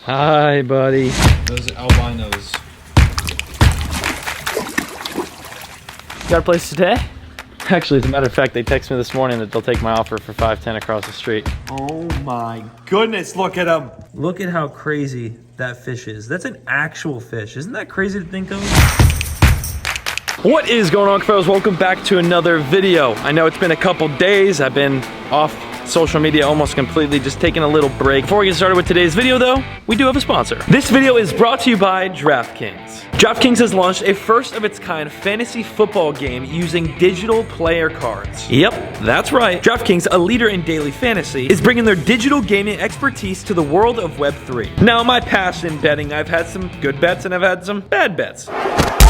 Hi, buddy. Those albinos. Got a place to stay? Actually, as a matter of fact, they texted me this morning that they'll take my offer for $5.10 across the street. Oh my goodness, look at him. Look at how crazy that fish is. That's an actual fish. Isn't that crazy to think of? What is going on, Cuffaros? Welcome back to another video. I know it's been a couple days. I've been off social media almost completely, just taking a little break. Before we get started with today's video though, we do have a sponsor. This video is brought to you by Draftkings. Draftkings has launched a first of its kind fantasy football game using digital player cards. Yep, that's right. Draftkings, a leader in daily fantasy, is bringing their digital gaming expertise to the world of Web3. Now, in my past in betting, I've had some good bets and I've had some bad bets.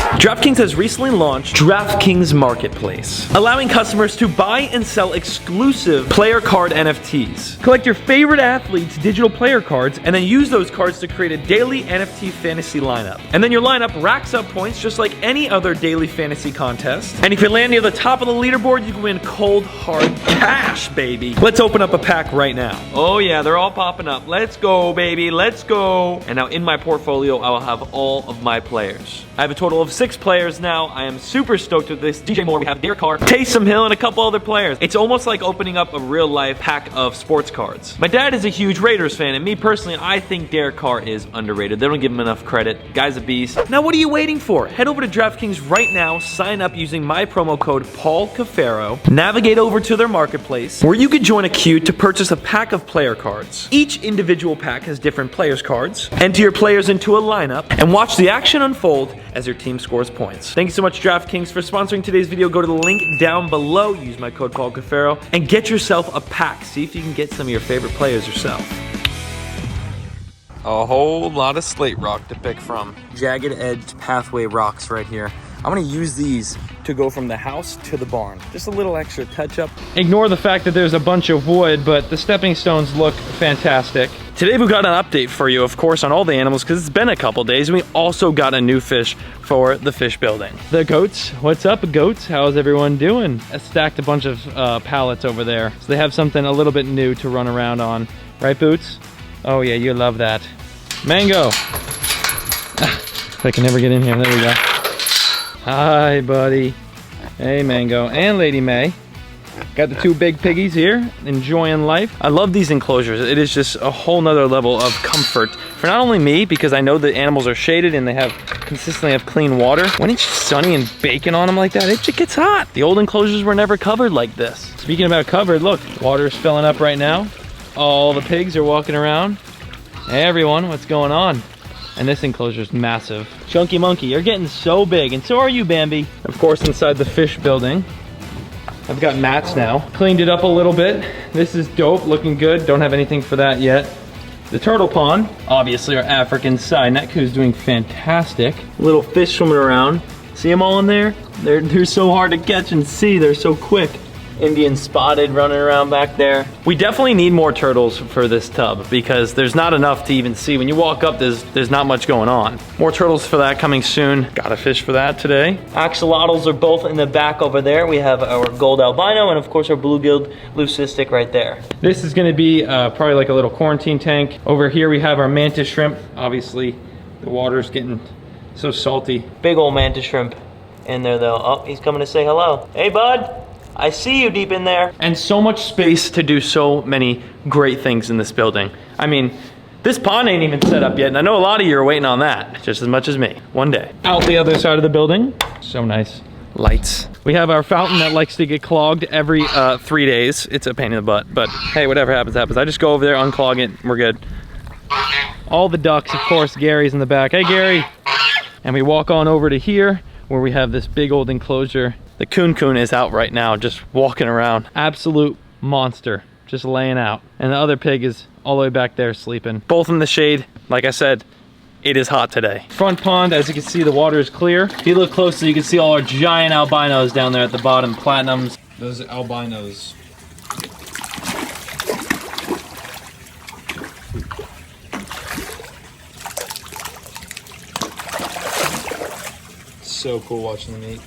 DraftKings has recently launched DraftKings Marketplace, allowing customers to buy and sell exclusive player card NFTs. Collect your favorite athletes' digital player cards and then use those cards to create a daily NFT fantasy lineup. And then your lineup racks up points just like any other daily fantasy contest. And if you land near the top of the leaderboard, you can win cold, hard cash, baby. Let's open up a pack right now. Oh yeah, they're all popping up. Let's go, baby, let's go. And now in my portfolio, I will have all of my players. I have a total of 6 players now. I am super stoked with this. DJ Moore, we have Derek Carr, Taysom Hill, and a couple other players. It's almost like opening up a real life pack of sports cards. My dad is a huge Raiders fan, and me personally, I think Derek Carr is underrated. They don't give him enough credit. Guy's a beast. Now, what are you waiting for? Head over to DraftKings right now, sign up using my promo code Cuffaro, navigate over to their marketplace, where you could join a queue to purchase a pack of player cards. Each individual pack has different players' cards. Enter your players into a lineup, and watch the action unfold as your team scores points. Thank you so much, DraftKings, for sponsoring today's video. Go to the link down below, use my code Cuffaro, and get yourself a pack. See if you can get some of your favorite players yourself. A whole lot of slate rock to pick from. Jagged edged pathway rocks right here. I'm gonna use these to go from the house to the barn. Just a little extra touch up. Ignore the fact that there's a bunch of wood, but the stepping stones look fantastic. Today we got an update for you, of course, on all the animals because it's been a couple days. We also got a new fish for the fish building. The goats, what's up, goats? How's everyone doing? I stacked a bunch of pallets over there, so they have something a little bit new to run around on. Right, Boots? Oh yeah, you love that. Mango. I can never get in here. There we go. Hi, buddy. Hey, Mango and Lady May. Got the 2 big piggies here, enjoying life. I love these enclosures. It is just a whole nother level of comfort for not only me, because I know the animals are shaded and they consistently have clean water. When it's sunny and baking on them like that, it just gets hot. The old enclosures were never covered like this. Speaking about covered, look, water's filling up right now. All the pigs are walking around. Hey everyone, what's going on? And this enclosure is massive. Chunky Monkey, you're getting so big, and so are you, Bambi. Of course, inside the fish building, I've got mats now. Cleaned it up a little bit. This is dope, looking good. Don't have anything for that yet. The turtle pond, obviously our African Cyneck, who's doing fantastic. Little fish swimming around. See them all in there? They're so hard to catch and see. They're so quick. Indian spotted running around back there. We definitely need more turtles for this tub because there's not enough to even see. When you walk up, there's not much going on. More turtles for that coming soon. Got a fish for that today. Axolotls are both in the back over there. We have our gold albino and of course our bluegilled leucistic right there. This is gonna be probably like a little quarantine tank. Over here we have our mantis shrimp. Obviously the water's getting so salty. Big old mantis shrimp in there though. Oh, he's coming to say hello. Hey bud. I see you deep in there. And so much space to do so many great things in this building. I mean, this pond ain't even set up yet, and I know a lot of you are waiting on that, just as much as me, one day. Out the other side of the building, so nice. Lights. We have our fountain that likes to get clogged every 3 days. It's a pain in the butt, but hey, whatever happens, happens. I just go over there, unclog it, we're good. All the ducks, of course, Gary's in the back. Hey, Gary. And we walk on over to here, where we have this big old enclosure. The coon is out right now, just walking around. Absolute monster, just laying out. And the other pig is all the way back there sleeping. Both in the shade. Like I said, it is hot today. Front pond, as you can see, the water is clear. If you look closely, you can see all our giant albinos down there at the bottom, platinums. Those albinos. So cool watching them eat.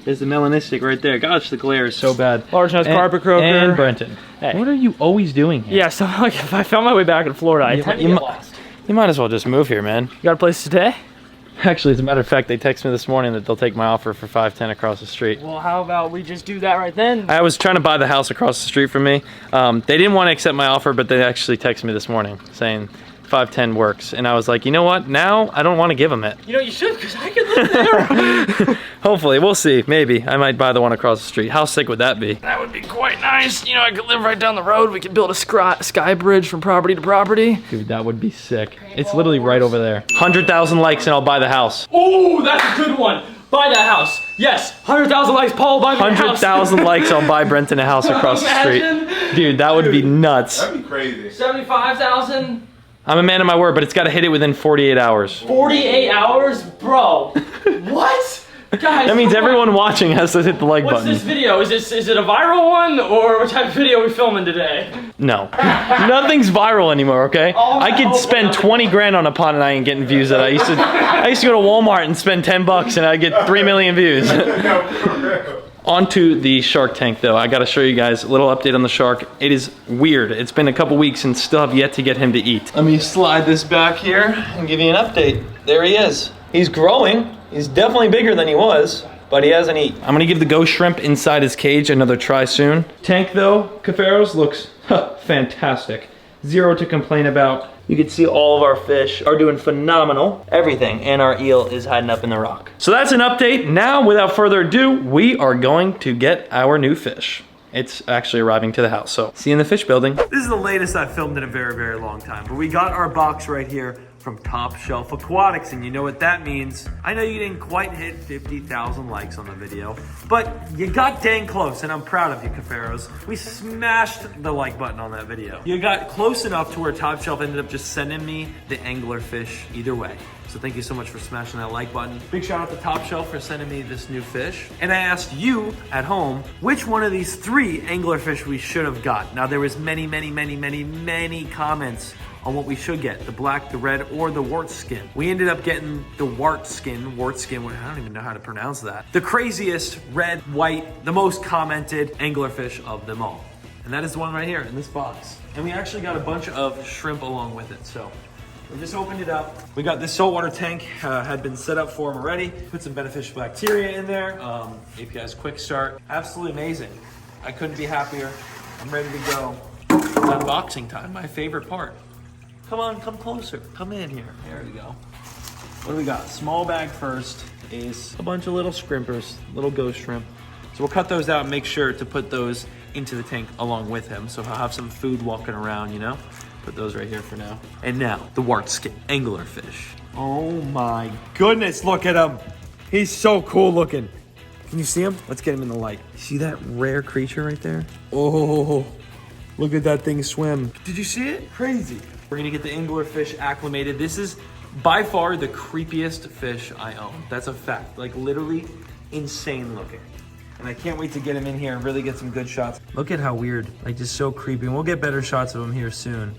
There's the melanistic right there. Gosh, the glare is so bad. Large-nosed carpet croaker. And Brenton. Hey. What are you always doing here? Yeah, so like, if I found my way back in Florida, I tend to get lost. You might as well just move here, man. You got a place to stay? Actually, as a matter of fact, they texted me this morning that they'll take my offer for $510 across the street. Well, how about we just do that right then? I was trying to buy the house across the street from me. They didn't want to accept my offer, but they actually texted me this morning saying $510 works. And I was like, you know what? Now I don't want to give them it. You know, you should, because I could live there. Hopefully, we'll see. Maybe. I might buy the one across the street. How sick would that be? That would be quite nice. You know, I could live right down the road. We could build a sky bridge from property to property. Dude, that would be sick. It's literally right over there. 100,000 likes and I'll buy the house. Oh, that's a good one. Buy that house. Yes, 100,000 likes, Paul, buy me a house. 100,000 likes, I'll buy Brenton a house across the street. Dude, that would be nuts. That'd be crazy. 75,000. I'm a man of my word, but it's got to hit it within 48 hours. 48 hours? Bro, what? Guys, That means everyone watching has to hit the like What's button. this video? Is it a viral one, or what type of video are we filming today? No. Nothing's viral anymore, okay? Oh, I could no, spend no. 20 grand on a pond and I ain't getting views that I used to go to Walmart and spend 10 bucks and I get 3 million views. Onto the shark tank though. I gotta show you guys a little update on the shark. It is weird. It's been a couple weeks and still have yet to get him to eat. Let me slide this back here and give you an update. There he is. He's growing. He's definitely bigger than he was, but he hasn't eaten. I'm gonna give the ghost shrimp inside his cage another try soon. Tank though, Cuffaro's looks fantastic. Zero to complain about. You can see all of our fish are doing phenomenal. Everything, and our eel is hiding up in the rock. So that's an update. Now, without further ado, we are going to get our new fish. It's actually arriving to the house, so see you in the fish building. This is the latest I've filmed in a very, very long time, but we got our box right here from Top Shelf Aquatics, and you know what that means. I know you didn't quite hit 50,000 likes on the video, but you got dang close, and I'm proud of you, Cuffaros. We smashed the like button on that video. You got close enough to where Top Shelf ended up just sending me the angler fish either way. So thank you so much for smashing that like button. Big shout out to Top Shelf for sending me this new fish. And I asked you at home, which one of these 3 angler fish we should have got. Now there was many comments on what we should get, the black, the red, or the wart skin. We ended up getting the wart skin, I don't even know how to pronounce that. The craziest red, white, the most commented anglerfish of them all. And that is the one right here in this box. And we actually got a bunch of shrimp along with it, so. We just opened it up. We got this saltwater tank, had been set up for him already. Put some beneficial bacteria in there. API's quick start. Absolutely amazing. I couldn't be happier. I'm ready to go. It's unboxing time, my favorite part. Come on, come closer. Come in here. There we go. What do we got? Small bag first is a bunch of little scrimpers, little ghost shrimp. So we'll cut those out and make sure to put those into the tank along with him. So he'll have some food walking around, you know? Put those right here for now. And now, the wart skin anglerfish. Oh my goodness, look at him. He's so cool looking. Can you see him? Let's get him in the light. See that rare creature right there? Oh, look at that thing swim. Did you see it? Crazy. We're gonna get the anglerfish acclimated. This is by far the creepiest fish I own. That's a fact, like literally insane looking. And I can't wait to get him in here and really get some good shots. Look at how weird, like just so creepy. And we'll get better shots of him here soon.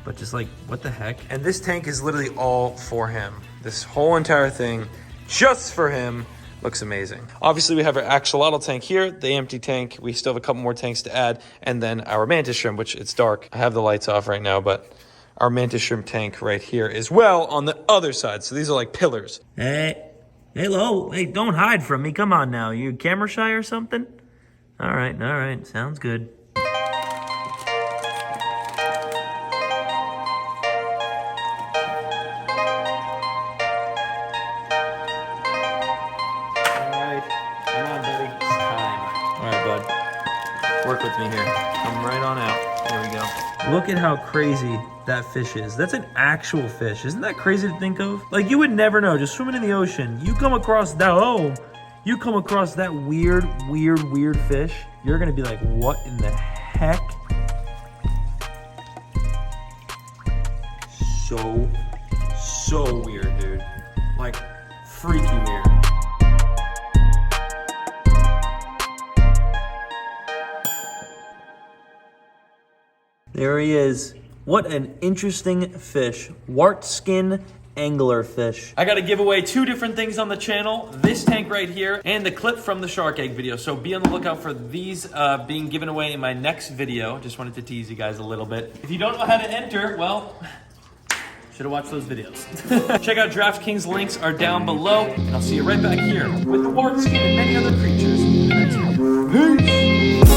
But just like, what the heck? And this tank is literally all for him. This whole entire thing, just for him, looks amazing. Obviously we have our axolotl tank here, the empty tank. We still have a couple more tanks to add. And then our mantis shrimp, which it's dark. I have the lights off right now, but our mantis shrimp tank right here as well on the other side. So these are like pillars. Hey, hello, hey, don't hide from me. Come on now, you camera shy or something? All right, sounds good. Work with me here. Come right on out. There we go. Look at how crazy that fish is. That's an actual fish. Isn't that crazy to think of? Like, you would never know. Just swimming in the ocean. You come across that, you come across that weird fish. You're gonna be like, what in the heck? So weird, dude. Like, freaky weird. There he is. What an interesting fish. Wart skin anglerfish. I gotta give away 2 different things on the channel, this tank right here and the clip from the shark egg video. So be on the lookout for these being given away in my next video. Just wanted to tease you guys a little bit. If you don't know how to enter, well, should have watched those videos. Check out Draftkings, links are down below, and I'll see you right back here with the Warp Skin and many other creatures in the next video. Peace!